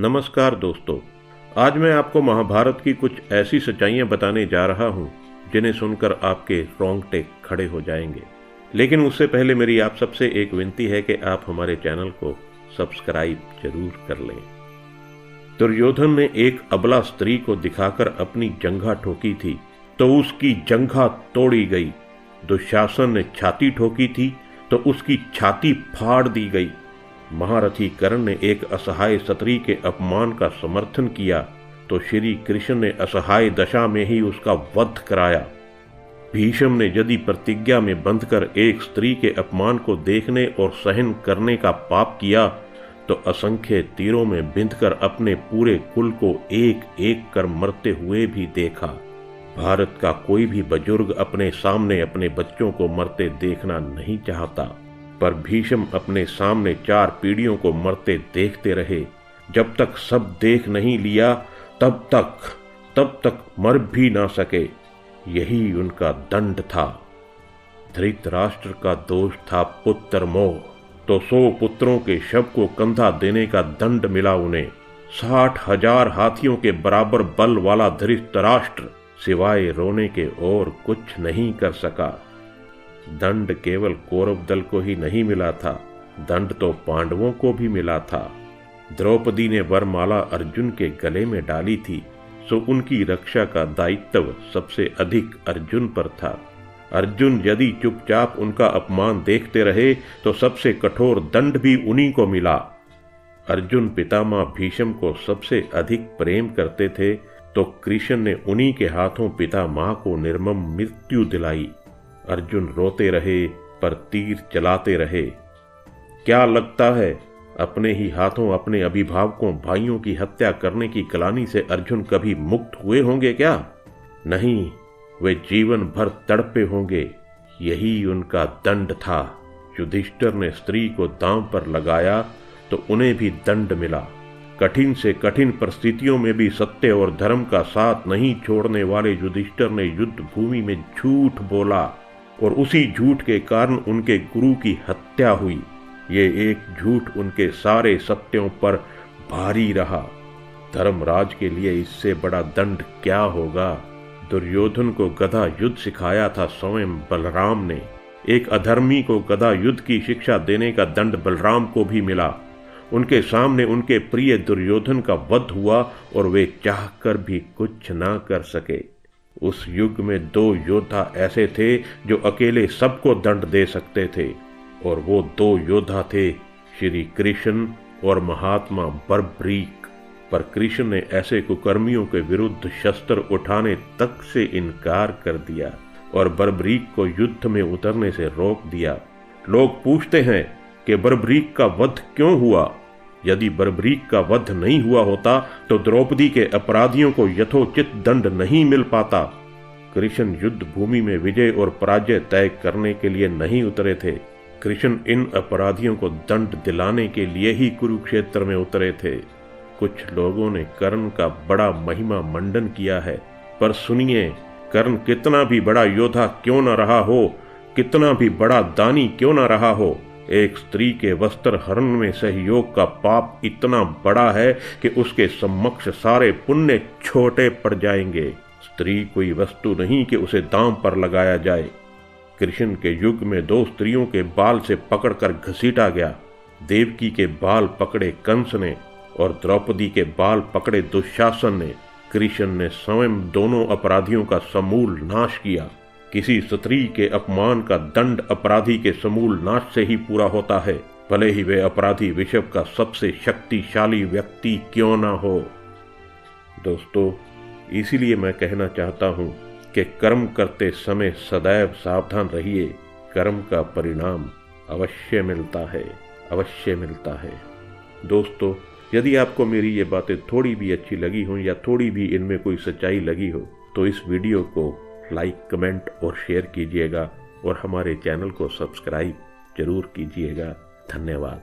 नमस्कार दोस्तों, आज मैं आपको महाभारत की कुछ ऐसी सच्चाइयां बताने जा रहा हूं जिन्हें सुनकर आपके रोंगटे खड़े हो जाएंगे। लेकिन उससे पहले मेरी आप सबसे एक विनती है कि आप हमारे चैनल को सब्सक्राइब जरूर कर लें। दुर्योधन ने एक अबला स्त्री को दिखाकर अपनी जंघा ठोकी थी तो उसकी जंघा तोड़ी गई। दुशासन ने छाती ठोकी थी तो उसकी छाती फाड़ दी गई। महारथी कर्ण ने एक असहाय स्त्री के अपमान का समर्थन किया तो श्री कृष्ण ने असहाय दशा में ही उसका वध कराया। भीष्म ने यदि प्रतिज्ञा में बंधकर एक स्त्री के अपमान को देखने और सहन करने का पाप किया तो असंख्य तीरों में बिंधकर अपने पूरे कुल को एक एक कर मरते हुए भी देखा। भारत का कोई भी बुजुर्ग अपने सामने अपने बच्चों को मरते देखना नहीं चाहता, पर भीष्म अपने सामने 4 पीढ़ियों को मरते देखते रहे। जब तक सब देख नहीं लिया तब तक मर भी ना सके। यही उनका दंड था। धृतराष्ट्र का दोष था पुत्र मोह, तो 100 पुत्रों के शव को कंधा देने का दंड मिला उन्हें। 60,000 हाथियों के बराबर बल वाला धृतराष्ट्र सिवाय रोने के और कुछ नहीं कर सका। दंड केवल कौरव दल को ही नहीं मिला था, दंड तो पांडवों को भी मिला था। द्रौपदी ने वरमाला अर्जुन के गले में डाली थी, सो उनकी रक्षा का दायित्व सबसे अधिक अर्जुन पर था। अर्जुन यदि चुपचाप उनका अपमान देखते रहे तो सबसे कठोर दंड भी उन्हीं को मिला। अर्जुन पितामह भीष्म को सबसे अधिक प्रेम करते थे तो कृष्ण ने उन्हीं के हाथों पितामह को निर्मम मृत्यु दिलाई। अर्जुन रोते रहे पर तीर चलाते रहे। क्या लगता है अपने ही हाथों अपने अभिभावकों भाइयों की हत्या करने की ग्लानि से अर्जुन कभी मुक्त हुए होंगे क्या? नहीं, वे जीवन भर तड़पे होंगे। यही उनका दंड था। युधिष्ठिर ने स्त्री को दांव पर लगाया तो उन्हें भी दंड मिला। कठिन से कठिन परिस्थितियों में भी सत्य और धर्म का साथ नहीं छोड़ने वाले युधिष्ठिर ने युद्ध भूमि में झूठ बोला और उसी झूठ के कारण उनके गुरु की हत्या हुई। ये एक झूठ उनके सारे सत्यों पर भारी रहा। धर्मराज के लिए इससे बड़ा दंड क्या होगा? दुर्योधन को गदा युद्ध सिखाया था स्वयं बलराम ने। एक अधर्मी को गदा युद्ध की शिक्षा देने का दंड बलराम को भी मिला। उनके सामने उनके प्रिय दुर्योधन का वध हुआ और वे चाहकर भी कुछ ना कर सके। उस युग में 2 योद्धा ऐसे थे जो अकेले सबको दंड दे सकते थे, और वो 2 योद्धा थे श्री कृष्ण और महात्मा बर्बरीक। पर कृष्ण ने ऐसे कुकर्मियों के विरुद्ध शस्त्र उठाने तक से इनकार कर दिया और बर्बरीक को युद्ध में उतरने से रोक दिया। लोग पूछते हैं कि बर्बरीक का वध क्यों हुआ? यदि बर्बरीक का वध नहीं हुआ होता तो द्रौपदी के अपराधियों को यथोचित दंड नहीं मिल पाता। कृष्ण युद्ध भूमि में विजय और पराजय तय करने के लिए नहीं उतरे थे। कृष्ण इन अपराधियों को दंड दिलाने के लिए ही कुरुक्षेत्र में उतरे थे। कुछ लोगों ने कर्ण का बड़ा महिमा मंडन किया है, पर सुनिए, कर्ण कितना भी बड़ा योद्धा क्यों न रहा हो, कितना भी बड़ा दानी क्यों न रहा हो, एक स्त्री के वस्त्र हरण में सहयोग का पाप इतना बड़ा है कि उसके समक्ष सारे पुण्य छोटे पड़ जाएंगे। स्त्री कोई वस्तु नहीं कि उसे दांव पर लगाया जाए। कृष्ण के युग में 2 स्त्रियों के बाल से पकड़कर घसीटा गया। देवकी के बाल पकड़े कंस ने और द्रौपदी के बाल पकड़े दुशासन ने। कृष्ण ने स्वयं दोनों अपराधियों का समूल नाश किया। किसी स्त्री के अपमान का दंड अपराधी के समूल नाश से ही पूरा होता है, भले ही वे अपराधी विश्व का सबसे शक्तिशाली व्यक्ति क्यों ना हो। दोस्तों, इसीलिए मैं कहना चाहता हूँ कि कर्म करते समय सदैव सावधान रहिए। कर्म का परिणाम अवश्य मिलता है, अवश्य मिलता है। दोस्तों, यदि आपको मेरी ये बातें थोड़ी भी अच्छी लगी हो या थोड़ी भी इनमें कोई सच्चाई लगी हो तो इस वीडियो को लाइक, कमेंट और शेयर कीजिएगा और हमारे चैनल को सब्सक्राइब जरूर कीजिएगा। धन्यवाद।